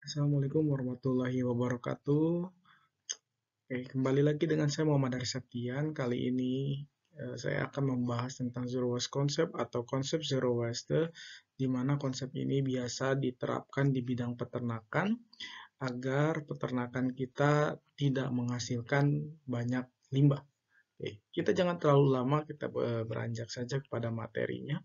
Assalamualaikum warahmatullahi wabarakatuh. Oke, kembali lagi dengan saya Muhammad Aris Septian. Kali ini saya akan membahas tentang Zero Waste Concept atau konsep Zero Waste, di mana konsep ini biasa diterapkan di bidang peternakan agar peternakan kita tidak menghasilkan banyak limbah. Oke, kita jangan terlalu lama, kita beranjak saja kepada materinya.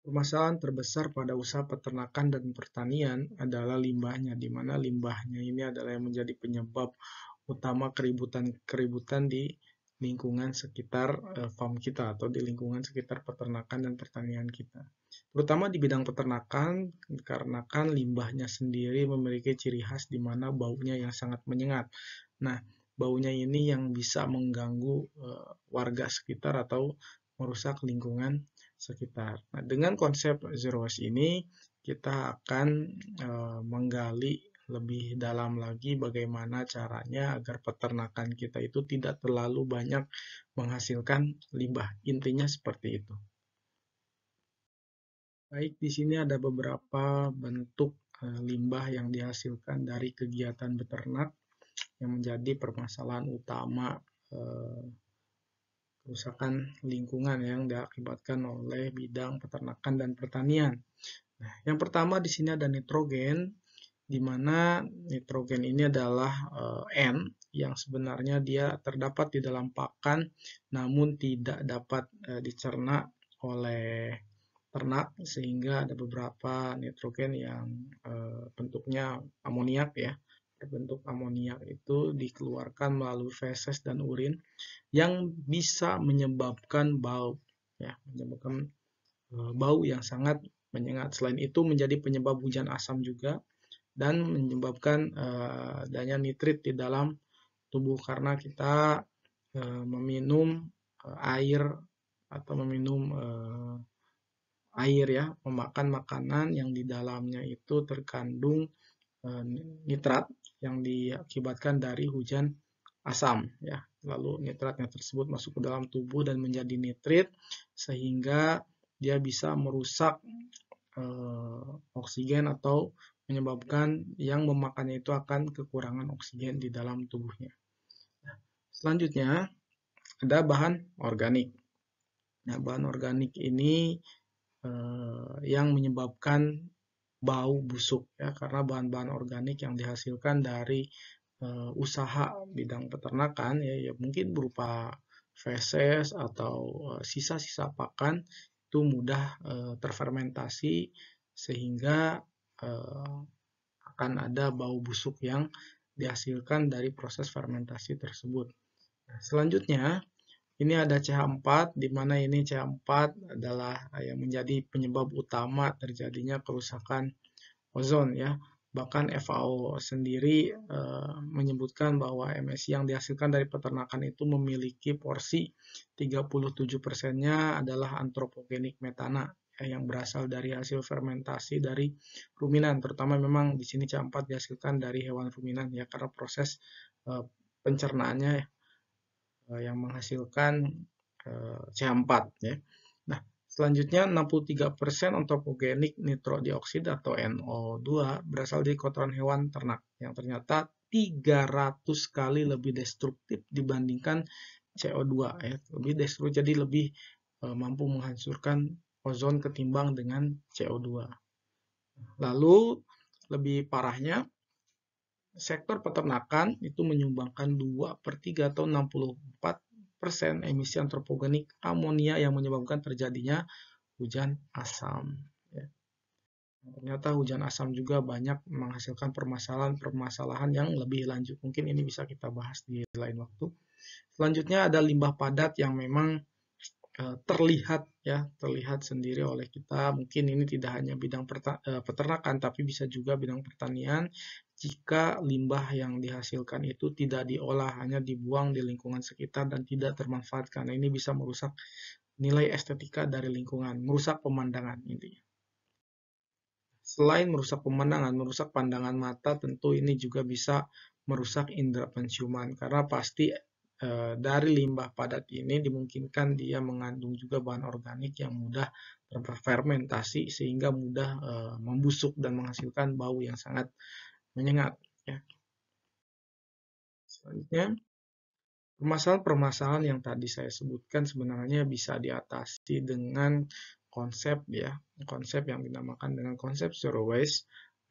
Permasalahan terbesar pada usaha peternakan dan pertanian adalah limbahnya, di mana limbahnya ini adalah yang menjadi penyebab utama keributan di lingkungan sekitar farm kita atau di lingkungan sekitar peternakan dan pertanian kita. Terutama di bidang peternakan, karena kan limbahnya sendiri memiliki ciri khas di mana baunya yang sangat menyengat. Nah, baunya ini yang bisa mengganggu warga sekitar atau merusak lingkungan sekitar. Nah, dengan konsep Zero Waste ini, kita akan menggali lebih dalam lagi bagaimana caranya agar peternakan kita itu tidak terlalu banyak menghasilkan limbah. Intinya seperti itu. Baik, di sini ada beberapa bentuk limbah yang dihasilkan dari kegiatan beternak yang menjadi permasalahan utama eh, kerusakan lingkungan yang diakibatkan oleh bidang peternakan dan pertanian. Nah, yang pertama di sini ada nitrogen, di mana nitrogen ini adalah N yang sebenarnya dia terdapat di dalam pakan namun tidak dapat dicerna oleh ternak, sehingga ada beberapa nitrogen yang bentuknya amoniak ya. Bentuk amoniak itu dikeluarkan melalui feses dan urin yang bisa menyebabkan bau ya, menyebabkan bau yang sangat menyengat. Selain itu menjadi penyebab hujan asam juga dan menyebabkan adanya nitrit di dalam tubuh karena kita meminum air atau meminum air ya, memakan makanan yang di dalamnya itu terkandung nitrat yang diakibatkan dari hujan asam ya. Lalu nitratnya tersebut masuk ke dalam tubuh dan menjadi nitrit sehingga dia bisa merusak oksigen atau menyebabkan yang memakannya itu akan kekurangan oksigen di dalam tubuhnya. Selanjutnya ada bahan organik. Nah, bahan organik ini yang menyebabkan bau busuk ya, karena bahan-bahan organik yang dihasilkan dari usaha bidang peternakan ya, ya mungkin berupa feses atau sisa-sisa pakan itu mudah terfermentasi sehingga akan ada bau busuk yang dihasilkan dari proses fermentasi tersebut. Nah, selanjutnya ini ada CH4, di mana ini CH4 adalah yang menjadi penyebab utama terjadinya kerusakan ozon ya. Bahkan FAO sendiri menyebutkan bahwa emisi yang dihasilkan dari peternakan itu memiliki porsi 37%-nya adalah antropogenik metana yang berasal dari hasil fermentasi dari ruminan. Terutama memang di sini CH4 dihasilkan dari hewan ruminan ya, karena proses pencernaannya yang menghasilkan CH4 ya. Nah, selanjutnya 63% antropogenik nitrodioksida atau NO2 berasal dari kotoran hewan ternak yang ternyata 300 kali lebih destruktif dibandingkan CO2 ya. Lebih destruktif, jadi lebih mampu menghancurkan ozon ketimbang dengan CO2. Lalu lebih parahnya sektor peternakan itu menyumbangkan 2/3 atau 64% emisi antropogenik amonia yang menyebabkan terjadinya hujan asam. Ya. Ternyata hujan asam juga banyak menghasilkan permasalahan-permasalahan yang lebih lanjut. Mungkin ini bisa kita bahas di lain waktu. Selanjutnya ada limbah padat yang memang terlihat ya, terlihat sendiri oleh kita. Mungkin ini tidak hanya bidang peternakan tapi bisa juga bidang pertanian. Jika limbah yang dihasilkan itu tidak diolah, hanya dibuang di lingkungan sekitar dan tidak termanfaatkan. Nah, ini bisa merusak nilai estetika dari lingkungan, merusak pemandangan intinya. Selain merusak pemandangan, merusak pandangan mata, tentu ini juga bisa merusak indera penciuman karena pasti dari limbah padat ini dimungkinkan dia mengandung juga bahan organik yang mudah berfermentasi sehingga mudah membusuk dan menghasilkan bau yang sangat menyengat. Ya. Selanjutnya, permasalahan-permasalahan yang tadi saya sebutkan sebenarnya bisa diatasi dengan konsep yang dinamakan dengan konsep zero waste,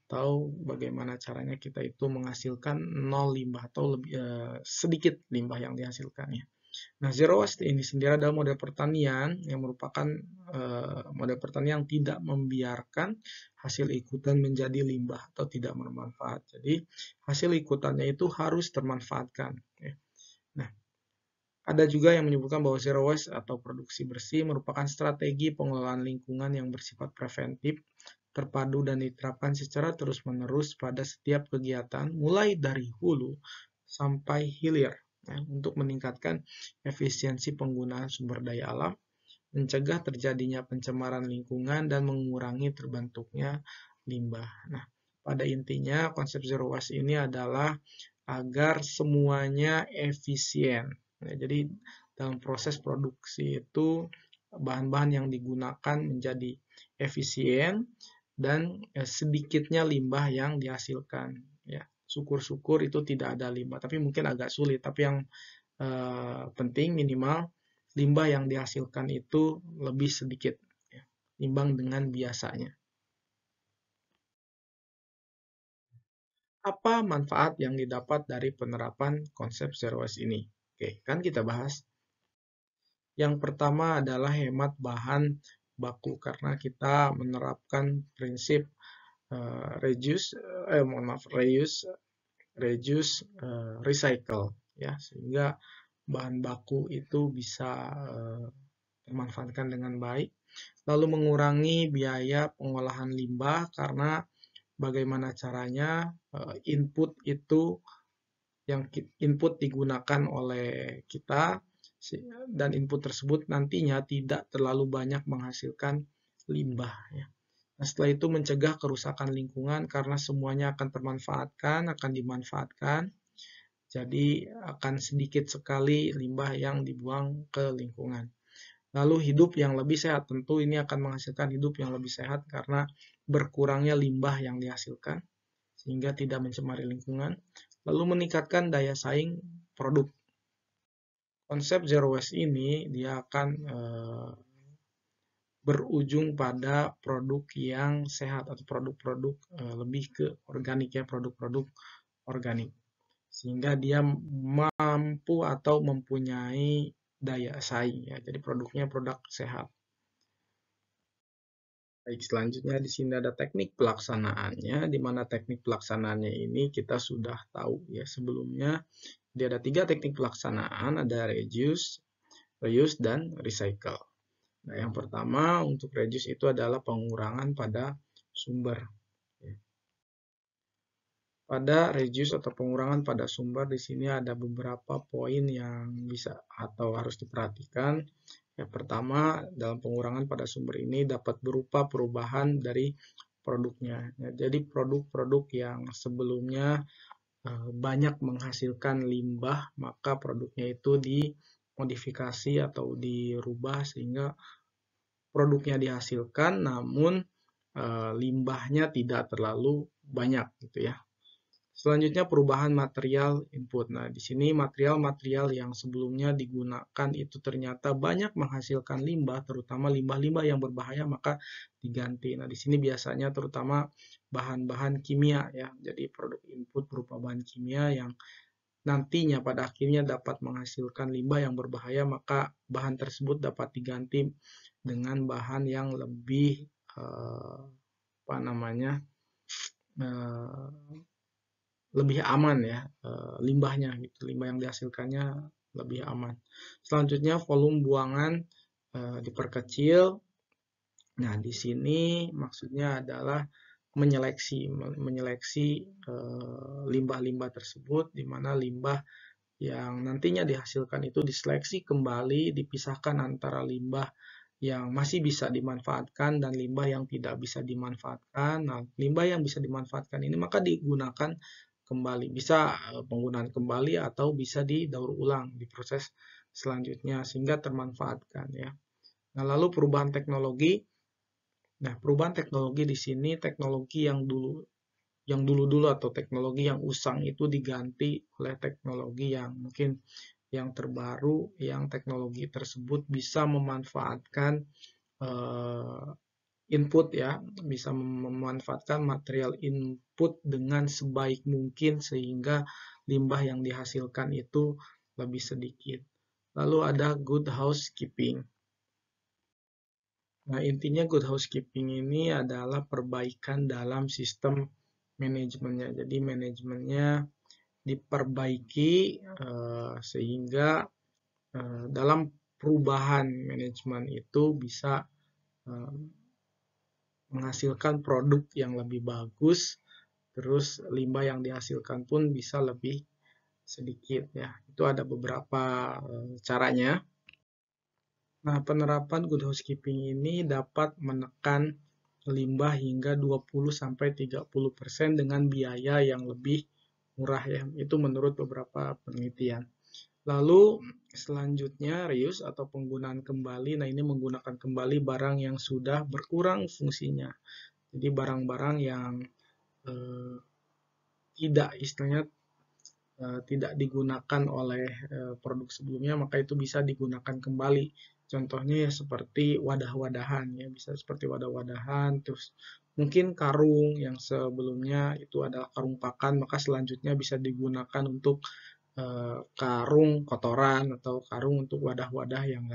atau bagaimana caranya kita itu menghasilkan nol limbah atau lebih sedikit limbah yang dihasilkan ya. Nah, zero waste ini sendiri adalah model pertanian yang merupakan model pertanian yang tidak membiarkan hasil ikutan menjadi limbah atau tidak bermanfaat. Jadi, hasil ikutannya itu harus termanfaatkan. Ya. Nah, ada juga yang menyebutkan bahwa zero waste atau produksi bersih merupakan strategi pengelolaan lingkungan yang bersifat preventif, terpadu dan diterapkan secara terus-menerus pada setiap kegiatan, mulai dari hulu sampai hilir, ya, untuk meningkatkan efisiensi penggunaan sumber daya alam, mencegah terjadinya pencemaran lingkungan, dan mengurangi terbentuknya limbah. Nah, pada intinya konsep zero waste ini adalah agar semuanya efisien. Nah, jadi dalam proses produksi itu bahan-bahan yang digunakan menjadi efisien dan sedikitnya limbah yang dihasilkan. Ya, syukur-syukur itu tidak ada limbah, tapi mungkin agak sulit. Tapi yang penting minimal limbah yang dihasilkan itu lebih sedikit, ya, imbang dengan biasanya. Apa manfaat yang didapat dari penerapan konsep zero waste ini? Oke, kan kita bahas. Yang pertama adalah hemat bahan baku karena kita menerapkan prinsip reuse, recycle, ya, sehingga bahan baku itu bisa dimanfaatkan dengan baik. Lalu mengurangi biaya pengolahan limbah karena bagaimana caranya input itu yang input digunakan oleh kita dan input tersebut nantinya tidak terlalu banyak menghasilkan limbah. Ya. Nah, setelah itu mencegah kerusakan lingkungan karena semuanya akan termanfaatkan, akan dimanfaatkan. Jadi akan sedikit sekali limbah yang dibuang ke lingkungan. Lalu hidup yang lebih sehat, tentu ini akan menghasilkan hidup yang lebih sehat karena berkurangnya limbah yang dihasilkan sehingga tidak mencemari lingkungan. Lalu meningkatkan daya saing produk. Konsep zero waste ini dia akan berujung pada produk yang sehat atau produk-produk lebih ke organik, ya, produk-produk organik, sehingga dia mampu atau mempunyai daya saing, ya, jadi produknya produk sehat. Baik, selanjutnya di sini ada teknik pelaksanaannya, di mana teknik pelaksanaannya ini kita sudah tahu ya sebelumnya. Dia ada 3 teknik pelaksanaan, ada reuse, dan recycle. Nah, yang pertama untuk reduce itu adalah pengurangan pada sumber. Pada reduce atau pengurangan pada sumber di sini ada beberapa poin yang bisa atau harus diperhatikan. Yang pertama, dalam pengurangan pada sumber ini dapat berupa perubahan dari produknya. Ya, jadi produk-produk yang sebelumnya banyak menghasilkan limbah, maka produknya itu dimodifikasi atau dirubah sehingga produknya dihasilkan namun limbahnya tidak terlalu banyak gitu ya. Selanjutnya perubahan material input. Nah, di sini material-material yang sebelumnya digunakan itu ternyata banyak menghasilkan limbah, terutama limbah-limbah yang berbahaya, maka diganti. Nah, di sini biasanya terutama bahan-bahan kimia ya. Jadi produk input berupa bahan kimia yang nantinya pada akhirnya dapat menghasilkan limbah yang berbahaya, maka bahan tersebut dapat diganti dengan bahan yang lebih lebih aman ya, limbahnya gitu, limbah yang dihasilkannya lebih aman. Selanjutnya volume buangan diperkecil. Nah, di sini maksudnya adalah menyeleksi limbah-limbah tersebut, di mana limbah yang nantinya dihasilkan itu diseleksi kembali, dipisahkan antara limbah yang masih bisa dimanfaatkan dan limbah yang tidak bisa dimanfaatkan. Nah, limbah yang bisa dimanfaatkan ini maka digunakan kembali. Bisa penggunaan kembali atau bisa didaur ulang di proses selanjutnya sehingga termanfaatkan ya. Nah, lalu perubahan teknologi. Nah, perubahan teknologi di sini teknologi yang dulu-dulu atau teknologi yang usang itu diganti oleh teknologi yang mungkin yang terbaru, yang teknologi tersebut bisa memanfaatkan input ya, bisa memanfaatkan material input dengan sebaik mungkin sehingga limbah yang dihasilkan itu lebih sedikit. Lalu ada good housekeeping. Nah, intinya good housekeeping ini adalah perbaikan dalam sistem manajemennya. Jadi manajemennya diperbaiki sehingga dalam perubahan manajemen itu bisa menghasilkan produk yang lebih bagus, terus limbah yang dihasilkan pun bisa lebih sedikit ya. Itu ada beberapa caranya. Nah, penerapan good housekeeping ini dapat menekan limbah hingga 20-30% dengan biaya yang lebih murah ya. Itu menurut beberapa penelitian. Lalu selanjutnya reuse atau penggunaan kembali. Nah, ini menggunakan kembali barang yang sudah berkurang fungsinya. Jadi barang-barang yang tidak istilahnya tidak digunakan oleh produk sebelumnya, maka itu bisa digunakan kembali. Contohnya ya seperti wadah-wadahan ya, bisa seperti wadah-wadahan, terus mungkin karung yang sebelumnya itu adalah karung pakan, maka selanjutnya bisa digunakan untuk karung kotoran atau karung untuk wadah-wadah yang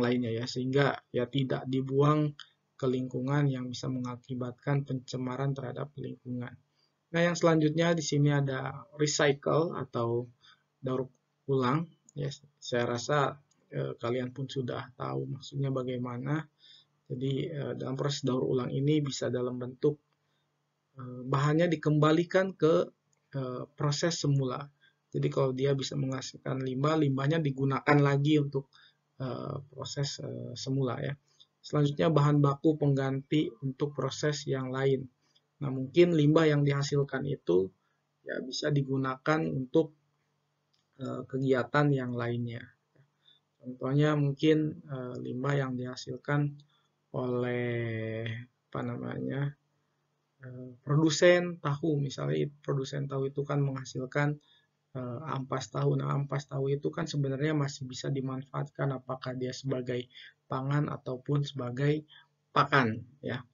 lainnya ya, sehingga ya tidak dibuang ke lingkungan yang bisa mengakibatkan pencemaran terhadap lingkungan. Nah, yang selanjutnya di sini ada recycle atau daur ulang. Ya, saya rasa kalian pun sudah tahu maksudnya bagaimana. Jadi dalam proses daur ulang ini bisa dalam bentuk bahannya dikembalikan ke proses semula. Jadi kalau dia bisa menghasilkan limbah, limbahnya digunakan lagi untuk proses semula ya. Selanjutnya bahan baku pengganti untuk proses yang lain. Nah, mungkin limbah yang dihasilkan itu ya bisa digunakan untuk kegiatan yang lainnya. Contohnya mungkin limbah yang dihasilkan oleh apa namanya produsen tahu, misalnya produsen tahu itu kan menghasilkan ampas tahu. Nah, ampas tahu itu kan sebenarnya masih bisa dimanfaatkan apakah dia sebagai pangan ataupun sebagai pakan ya.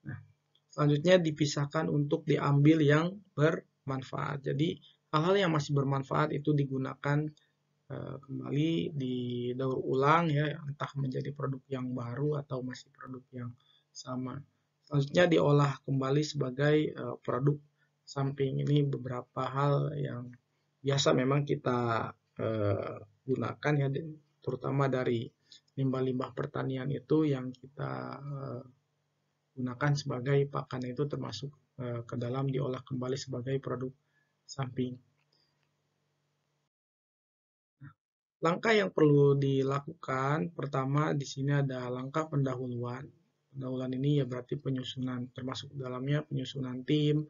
Nah, selanjutnya dipisahkan untuk diambil yang bermanfaat. Jadi hal-hal yang masih bermanfaat itu digunakan kembali didaur ulang ya, entah menjadi produk yang baru atau masih produk yang sama. Selanjutnya diolah kembali sebagai produk samping. Ini beberapa hal yang biasa memang kita gunakan ya, terutama dari limbah-limbah pertanian itu yang kita gunakan sebagai pakan, itu termasuk ke dalam diolah kembali sebagai produk samping. Langkah yang perlu dilakukan, pertama di sini ada langkah pendahuluan. Pendahuluan ini ya berarti penyusunan, termasuk dalamnya penyusunan tim,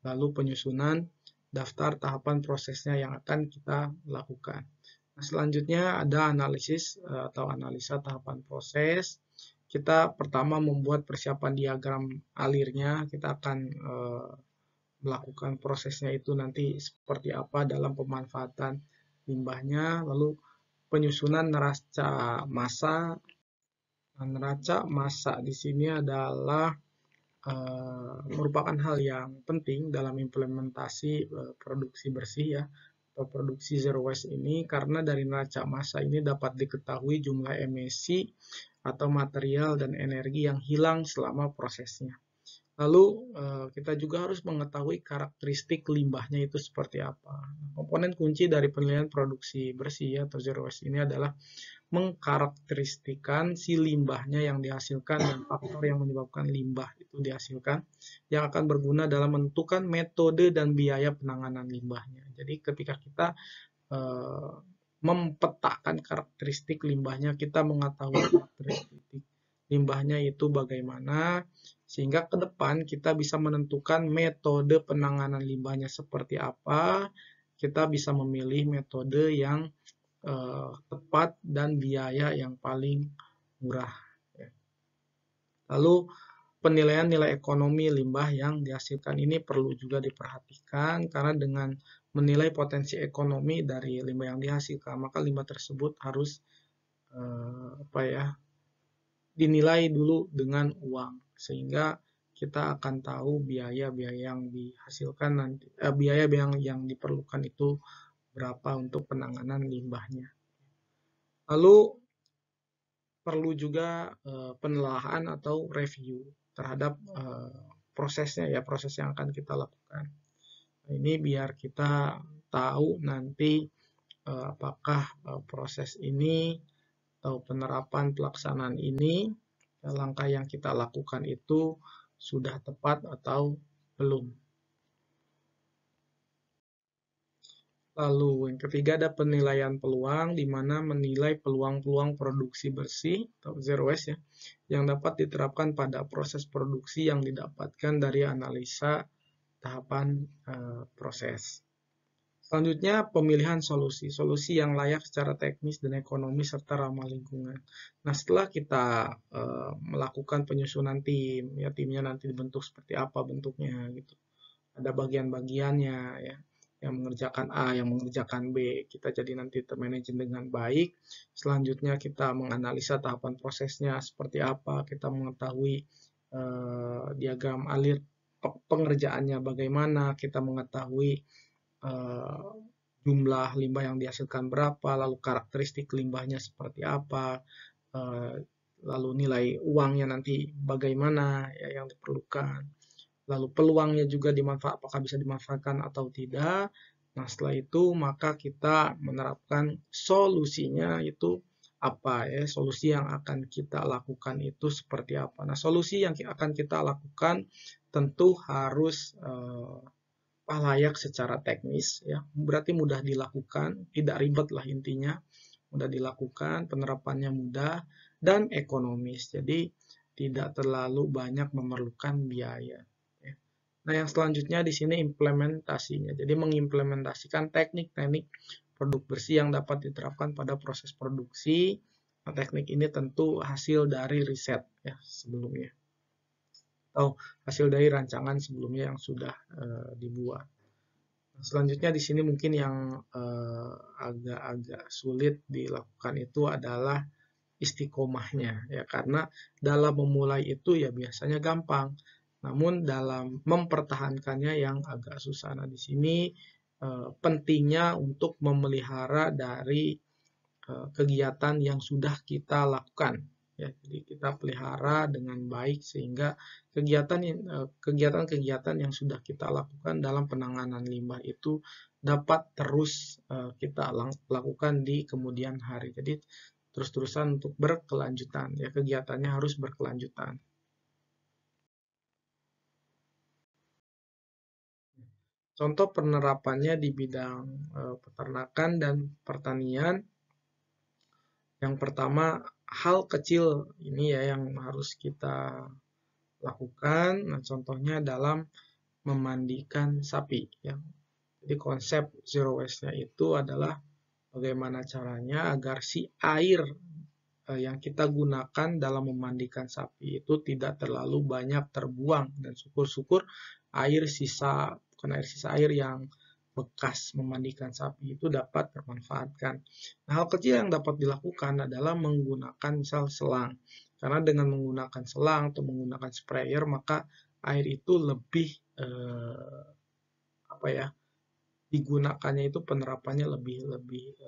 lalu penyusunan daftar tahapan prosesnya yang akan kita lakukan. Nah, selanjutnya ada analisis atau analisa tahapan proses. Kita pertama membuat persiapan diagram alirnya, kita akan melakukan prosesnya itu nanti seperti apa dalam pemanfaatan limbahnya, lalu penyusunan neraca massa. Neraca massa di sini adalah merupakan hal yang penting dalam implementasi produksi bersih ya, atau produksi zero waste ini, karena dari neraca massa ini dapat diketahui jumlah emisi atau material dan energi yang hilang selama prosesnya. Lalu kita juga harus mengetahui karakteristik limbahnya itu seperti apa. Komponen kunci dari penilaian produksi bersih atau zero waste ini adalah mengkarakteristikan si limbahnya yang dihasilkan dan faktor yang menyebabkan limbah itu dihasilkan, yang akan berguna dalam menentukan metode dan biaya penanganan limbahnya. Jadi ketika kita mempetakan karakteristik limbahnya, kita mengetahui karakteristik limbahnya itu bagaimana, Sehingga ke depan kita bisa menentukan metode penanganan limbahnya seperti apa, kita bisa memilih metode yang tepat dan biaya yang paling murah. Lalu penilaian nilai ekonomi limbah yang dihasilkan ini perlu juga diperhatikan karena dengan menilai potensi ekonomi dari limbah yang dihasilkan, maka limbah tersebut harus dinilai dulu dengan uang sehingga kita akan tahu biaya-biaya yang dihasilkan nanti, biaya yang diperlukan itu berapa untuk penanganan limbahnya. Lalu perlu juga penelaahan atau review terhadap prosesnya ya, proses yang akan kita lakukan. Nah, ini biar kita tahu nanti apakah proses ini atau penerapan pelaksanaan ini, langkah yang kita lakukan itu sudah tepat atau belum. Lalu yang ketiga ada penilaian peluang, di mana menilai peluang-peluang produksi bersih atau zero waste ya, yang dapat diterapkan pada proses produksi yang didapatkan dari analisa tahapan proses. Selanjutnya pemilihan solusi, solusi yang layak secara teknis dan ekonomis serta ramah lingkungan. Nah setelah kita melakukan penyusunan tim, ya timnya nanti dibentuk seperti apa bentuknya gitu. Ada bagian-bagiannya ya, yang mengerjakan A, yang mengerjakan B, kita jadi nanti termanage dengan baik. Selanjutnya kita menganalisa tahapan prosesnya seperti apa, kita mengetahui diagram alir pengerjaannya bagaimana, kita mengetahui jumlah limbah yang dihasilkan berapa, lalu karakteristik limbahnya seperti apa, lalu nilai uangnya nanti bagaimana ya yang diperlukan. Lalu peluangnya juga apakah bisa dimanfaatkan atau tidak. Nah, setelah itu maka kita menerapkan solusinya itu apa ya, solusi yang akan kita lakukan itu seperti apa. Nah, solusi yang akan kita lakukan tentu harus layak secara teknis ya. Berarti mudah dilakukan, tidak ribet lah intinya. Mudah dilakukan, penerapannya mudah dan ekonomis. Jadi tidak terlalu banyak memerlukan biaya. Nah, yang selanjutnya di sini implementasinya. Jadi mengimplementasikan teknik-teknik produk bersih yang dapat diterapkan pada proses produksi. Nah, teknik ini tentu hasil dari riset ya sebelumnya. Atau hasil dari rancangan sebelumnya yang sudah dibuat. Nah, selanjutnya di sini mungkin yang agak-agak sulit dilakukan itu adalah istiqomahnya ya, karena dalam memulai itu ya biasanya gampang. Namun dalam mempertahankannya yang agak susah. Nah, di sini pentingnya untuk memelihara dari kegiatan yang sudah kita lakukan. Ya, jadi kita pelihara dengan baik sehingga kegiatan-kegiatan yang sudah kita lakukan dalam penanganan limbah itu dapat terus kita lakukan di kemudian hari. Jadi terus-terusan untuk berkelanjutan. Ya, kegiatannya harus berkelanjutan. Contoh penerapannya di bidang peternakan dan pertanian. Yang pertama, hal kecil ini ya yang harus kita lakukan. Nah, contohnya dalam memandikan sapi. Ya. Jadi konsep zero waste-nya itu adalah bagaimana caranya agar si air yang kita gunakan dalam memandikan sapi itu tidak terlalu banyak terbuang. Dan syukur-syukur air sisa, bukan air sisa, air yang bekas memandikan sapi itu dapat termanfaatkan. Nah, hal kecil yang dapat dilakukan adalah menggunakan misal selang. Karena dengan menggunakan selang atau menggunakan sprayer maka air itu lebih digunakannya itu penerapannya lebih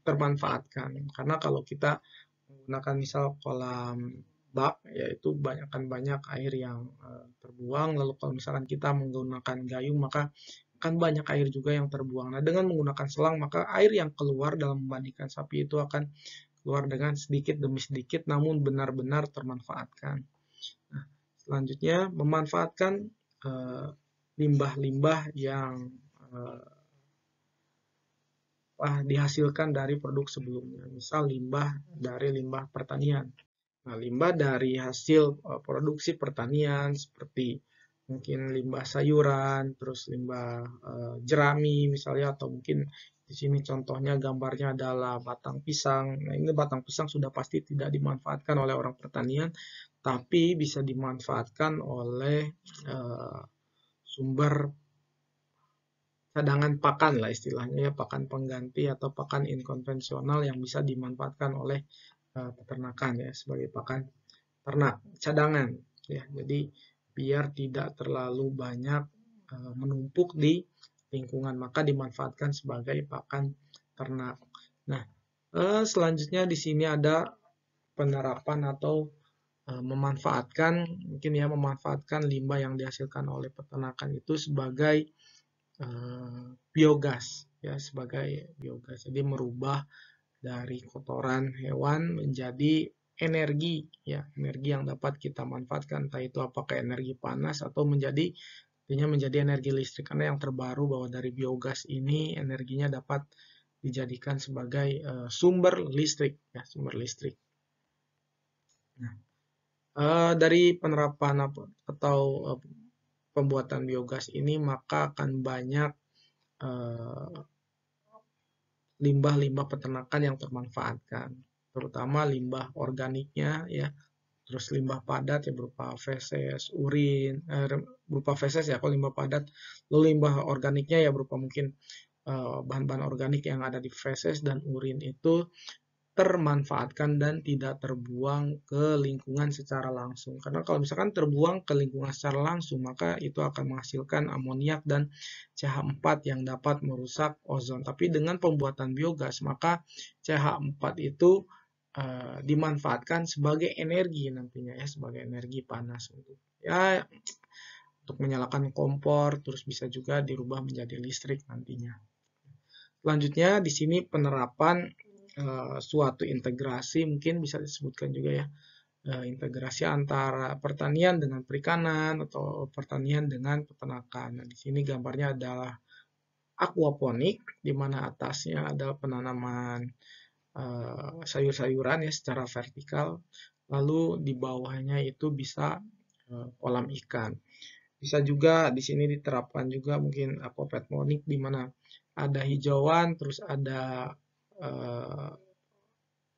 termanfaatkan. Karena kalau kita menggunakan misal kolam bak yaitu banyak air yang terbuang, lalu kalau misalkan kita menggunakan gayung maka akan banyak air juga yang terbuang. Nah, dengan menggunakan selang maka air yang keluar dalam memandikan sapi itu akan keluar dengan sedikit demi sedikit namun benar-benar termanfaatkan. Nah, selanjutnya memanfaatkan limbah-limbah yang dihasilkan dari produk sebelumnya. Misal limbah dari limbah pertanian. Nah, limbah dari hasil produksi pertanian seperti mungkin limbah sayuran, terus limbah jerami misalnya, atau mungkin di sini contohnya gambarnya adalah batang pisang. Nah, ini batang pisang sudah pasti tidak dimanfaatkan oleh orang pertanian, tapi bisa dimanfaatkan oleh sumber cadangan pakan lah istilahnya ya, pakan pengganti atau pakan inkonvensional yang bisa dimanfaatkan oleh peternakan ya, sebagai pakan ternak cadangan ya. Jadi biar tidak terlalu banyak menumpuk di lingkungan, maka dimanfaatkan sebagai pakan ternak. Nah, selanjutnya di sini ada penerapan atau memanfaatkan, mungkin ya, memanfaatkan limbah yang dihasilkan oleh peternakan itu sebagai biogas ya, sebagai biogas. Jadi merubah dari kotoran hewan menjadi energi ya, energi yang dapat kita manfaatkan, entah itu apakah energi panas atau menjadi energi listrik, karena yang terbaru bahwa dari biogas ini energinya dapat dijadikan sebagai sumber listrik ya, sumber listrik. Nah, dari penerapan atau pembuatan biogas ini maka akan banyak limbah-limbah peternakan yang termanfaatkan, terutama limbah organiknya ya, terus limbah padat ya berupa feses, urin, berupa feses ya kalau limbah padat, lalu limbah organiknya ya berupa mungkin bahan-bahan organik yang ada di feses dan urin itu termanfaatkan dan tidak terbuang ke lingkungan secara langsung. Karena kalau misalkan terbuang ke lingkungan secara langsung, maka itu akan menghasilkan amoniak dan CH4 yang dapat merusak ozon. Tapi dengan pembuatan biogas, maka CH4 itu dimanfaatkan sebagai energi nantinya ya, sebagai energi panas untuk menyalakan kompor, terus bisa juga dirubah menjadi listrik nantinya. Selanjutnya di sini penerapan suatu integrasi, mungkin bisa disebutkan juga ya, integrasi antara pertanian dengan perikanan atau pertanian dengan peternakan. Nah, di sini gambarnya adalah aquaponik, di mana atasnya adalah penanaman sayur-sayuran ya secara vertikal, lalu di bawahnya itu bisa kolam ikan. Bisa juga di sini diterapkan juga mungkin aquaponic, di mana ada hijauan, terus ada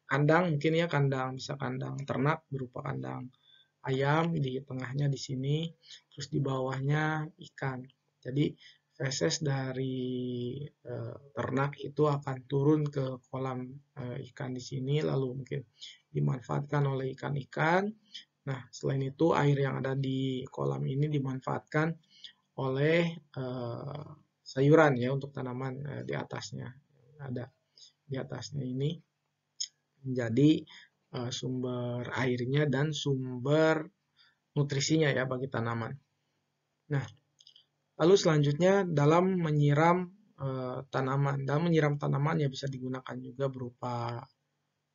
kandang, mungkin ya kandang, bisa kandang ternak berupa kandang ayam di tengahnya di sini, terus di bawahnya ikan. Jadi feses dari ternak itu akan turun ke kolam ikan di sini, lalu mungkin dimanfaatkan oleh ikan-ikan. Nah, selain itu air yang ada di kolam ini dimanfaatkan oleh sayuran ya, untuk tanaman di atasnya. Ada di atasnya ini menjadi sumber airnya dan sumber nutrisinya ya bagi tanaman. Nah, lalu selanjutnya dalam menyiram tanaman. Dalam menyiram tanaman ya bisa digunakan juga berupa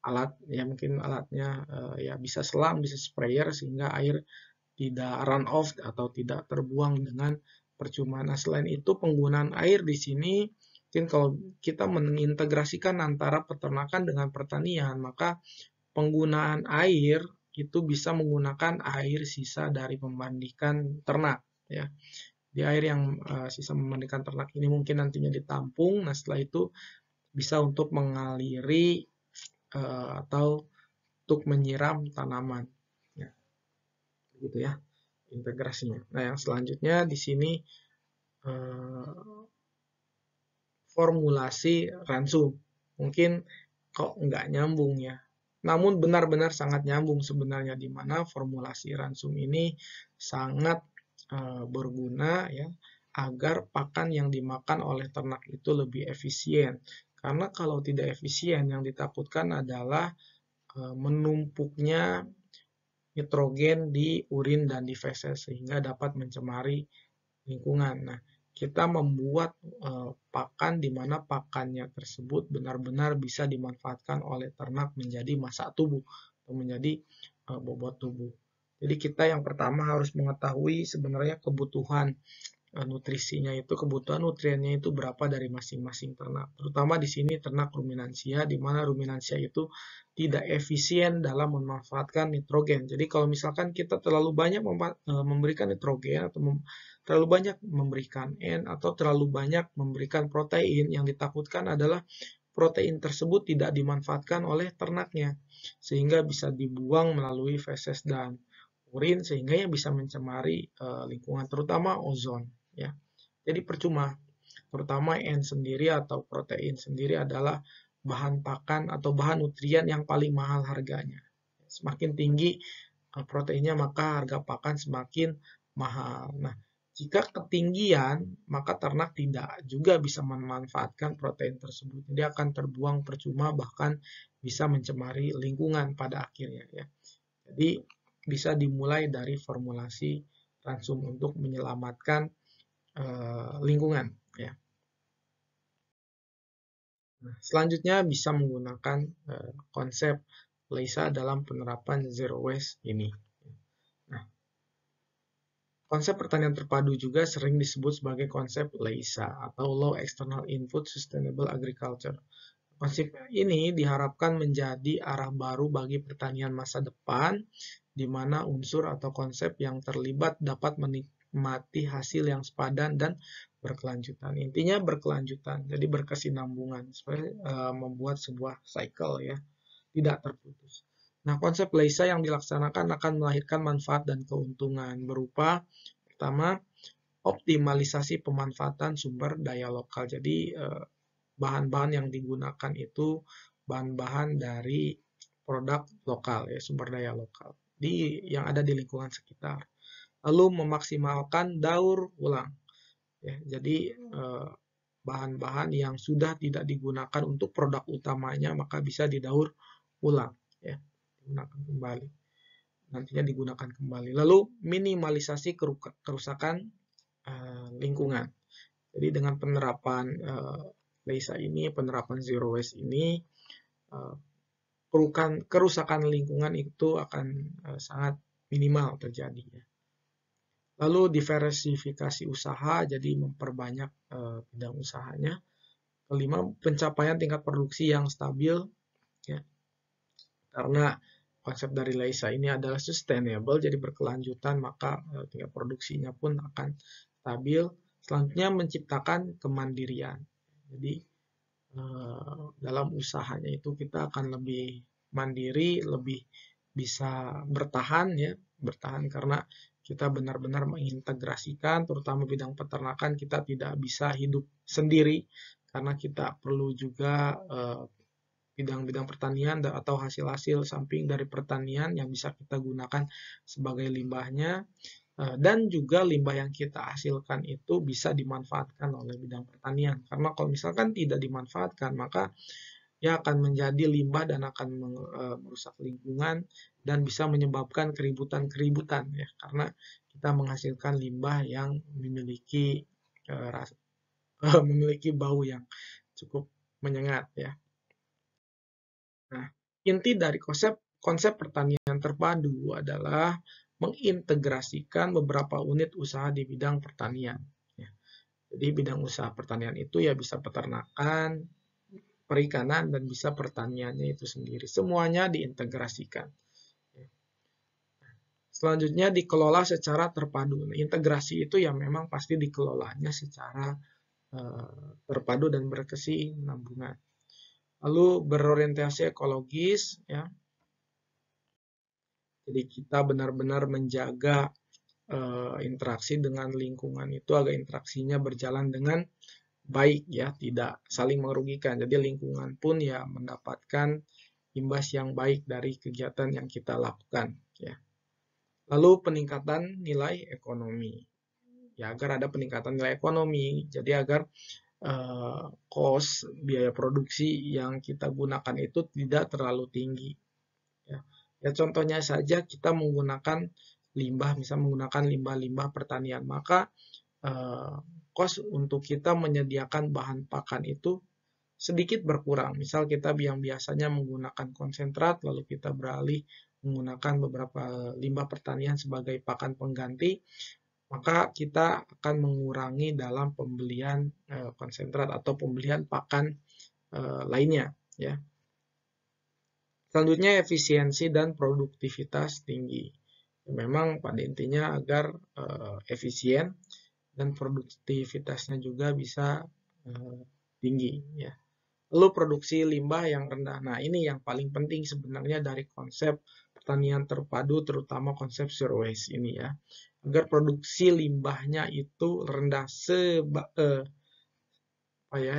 alat ya, mungkin alatnya ya bisa selang, bisa sprayer, sehingga air tidak run off atau tidak terbuang dengan percuma. Nah, selain itu penggunaan air di sini mungkin kalau kita mengintegrasikan antara peternakan dengan pertanian, maka penggunaan air itu bisa menggunakan air sisa dari pemandikan ternak ya. Di air yang sisa memandikan ternak ini mungkin nantinya ditampung. Nah, setelah itu bisa untuk mengaliri atau untuk menyiram tanaman ya, gitu ya integrasinya. Nah, yang selanjutnya di sini formulasi ransum. Mungkin kok nggak nyambung ya. Namun benar-benar sangat nyambung sebenarnya, di mana formulasi ransum ini sangat berguna ya, agar pakan yang dimakan oleh ternak itu lebih efisien. Karena kalau tidak efisien, yang ditakutkan adalah menumpuknya nitrogen di urin dan di feses sehingga dapat mencemari lingkungan. Nah, kita membuat pakan di mana pakannya tersebut benar-benar bisa dimanfaatkan oleh ternak menjadi massa tubuh atau menjadi bobot tubuh. Jadi kita yang pertama harus mengetahui sebenarnya kebutuhan nutrisinya itu, kebutuhan nutriennya itu berapa dari masing-masing ternak. Terutama di sini ternak ruminansia, di mana ruminansia itu tidak efisien dalam memanfaatkan nitrogen. Jadi kalau misalkan kita terlalu banyak memberikan nitrogen atau terlalu banyak memberikan N atau terlalu banyak memberikan protein, yang ditakutkan adalah protein tersebut tidak dimanfaatkan oleh ternaknya, sehingga bisa dibuang melalui feses dan urin, sehingga yang bisa mencemari lingkungan, terutama ozon. Ya. Jadi percuma, terutama N sendiri atau protein sendiri adalah bahan pakan atau bahan nutrien yang paling mahal harganya. Semakin tinggi proteinnya, maka harga pakan semakin mahal. Nah, jika ketinggian, maka ternak tidak juga bisa memanfaatkan protein tersebut. Jadi akan terbuang percuma, bahkan bisa mencemari lingkungan pada akhirnya. Ya. Jadi bisa dimulai dari formulasi Transum untuk menyelamatkan lingkungan. Ya. Nah, selanjutnya bisa menggunakan konsep LEISA dalam penerapan zero waste ini. Konsep pertanian terpadu juga sering disebut sebagai konsep LEISA atau Low External Input Sustainable Agriculture. Konsep ini diharapkan menjadi arah baru bagi pertanian masa depan, di mana unsur atau konsep yang terlibat dapat menikmati hasil yang sepadan dan berkelanjutan. Intinya berkelanjutan, jadi berkesinambungan, supaya membuat sebuah cycle ya, tidak terputus. Nah, konsep LEISA yang dilaksanakan akan melahirkan manfaat dan keuntungan berupa, pertama, optimalisasi pemanfaatan sumber daya lokal. Jadi, bahan-bahan yang digunakan itu bahan-bahan dari produk lokal, ya, sumber daya lokal yang ada di lingkungan sekitar. Lalu memaksimalkan daur ulang. Ya, jadi, bahan-bahan yang sudah tidak digunakan untuk produk utamanya maka bisa didaur ulang. Ya. Digunakan kembali, nantinya digunakan kembali. Lalu minimalisasi kerusakan lingkungan. Jadi dengan penerapan LEISA ini, penerapan zero waste ini, kerusakan lingkungan itu akan sangat minimal terjadi. Lalu diversifikasi usaha, jadi memperbanyak bidang usahanya. Kelima, pencapaian tingkat produksi yang stabil, ya. Karena konsep dari LEISA ini adalah sustainable, jadi berkelanjutan, maka tingkat produksinya pun akan stabil. Selanjutnya menciptakan kemandirian. Jadi dalam usahanya itu kita akan lebih mandiri, lebih bisa bertahan ya, bertahan karena kita benar-benar mengintegrasikan, terutama bidang peternakan kita tidak bisa hidup sendiri karena kita perlu juga bidang-bidang pertanian atau hasil-hasil samping dari pertanian yang bisa kita gunakan sebagai limbahnya, dan juga limbah yang kita hasilkan itu bisa dimanfaatkan oleh bidang pertanian. Karena kalau misalkan tidak dimanfaatkan, maka ya akan menjadi limbah dan akan merusak lingkungan dan bisa menyebabkan keributan-keributan ya, karena kita menghasilkan limbah yang memiliki memiliki bau yang cukup menyengat ya. Nah, inti dari konsep pertanian terpadu adalah mengintegrasikan beberapa unit usaha di bidang pertanian. Ya. Jadi bidang usaha pertanian itu ya bisa peternakan, perikanan, dan bisa pertaniannya itu sendiri. Semuanya diintegrasikan. Selanjutnya dikelola secara terpadu. Nah, integrasi itu ya memang pasti dikelolanya secara terpadu dan berkesinambungan. Lalu berorientasi ekologis, ya. Jadi kita benar-benar menjaga interaksi dengan lingkungan itu agar interaksinya berjalan dengan baik ya, tidak saling merugikan. Jadi lingkungan pun ya mendapatkan imbas yang baik dari kegiatan yang kita lakukan ya. Lalu peningkatan nilai ekonomi. Ya, agar ada peningkatan nilai ekonomi. Jadi agar cost biaya produksi yang kita gunakan itu tidak terlalu tinggi. Ya, contohnya saja kita menggunakan limbah, misal menggunakan limbah-limbah pertanian, maka cost untuk kita menyediakan bahan pakan itu sedikit berkurang. Misal kita yang biasanya menggunakan konsentrat, lalu kita beralih menggunakan beberapa limbah pertanian sebagai pakan pengganti, maka kita akan mengurangi dalam pembelian konsentrat atau pembelian pakan lainnya, ya. Selanjutnya efisiensi dan produktivitas tinggi. Memang pada intinya agar efisien dan produktivitasnya juga bisa tinggi, ya. Lalu produksi limbah yang rendah. Nah, ini yang paling penting sebenarnya dari konsep pertanian terpadu, terutama konsep zero waste ini, ya. Agar produksi limbahnya itu rendah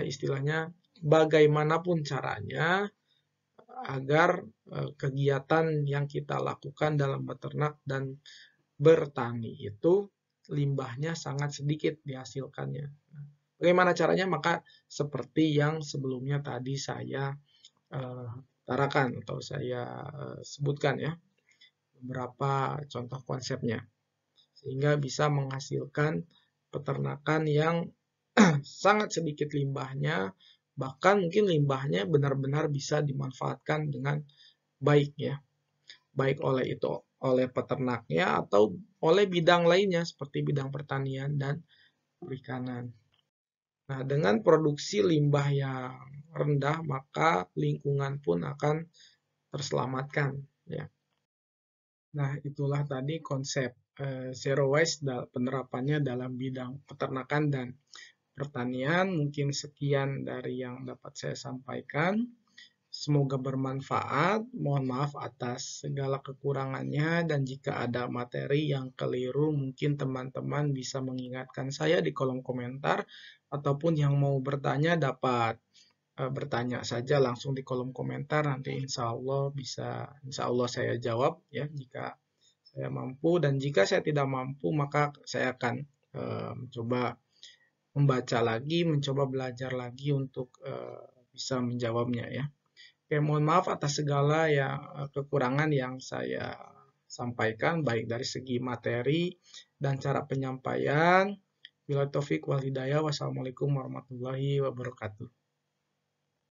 istilahnya bagaimanapun caranya agar kegiatan yang kita lakukan dalam beternak dan bertani itu limbahnya sangat sedikit dihasilkannya. Bagaimana caranya? Maka seperti yang sebelumnya tadi saya utarakan atau saya sebutkan, ya, beberapa contoh konsepnya, sehingga bisa menghasilkan peternakan yang sangat sedikit limbahnya, bahkan mungkin limbahnya benar-benar bisa dimanfaatkan dengan baik, ya, baik oleh peternaknya atau oleh bidang lainnya seperti bidang pertanian dan perikanan. Nah, dengan produksi limbah yang rendah, maka lingkungan pun akan terselamatkan, ya. Nah, itulah tadi konsep zero waste penerapannya dalam bidang peternakan dan pertanian. Mungkin sekian dari yang dapat saya sampaikan. Semoga bermanfaat. Mohon maaf atas segala kekurangannya, dan jika ada materi yang keliru, mungkin teman-teman bisa mengingatkan saya di kolom komentar, ataupun yang mau bertanya dapat bertanya saja langsung di kolom komentar. Nanti insya Allah saya jawab, ya, jika saya mampu, dan jika saya tidak mampu maka saya akan mencoba membaca lagi, mencoba belajar lagi untuk bisa menjawabnya, ya. Oke, mohon maaf atas segala kekurangan yang saya sampaikan, baik dari segi materi dan cara penyampaian. Bila taufik wal hidayah, wassalamualaikum warahmatullahi wabarakatuh.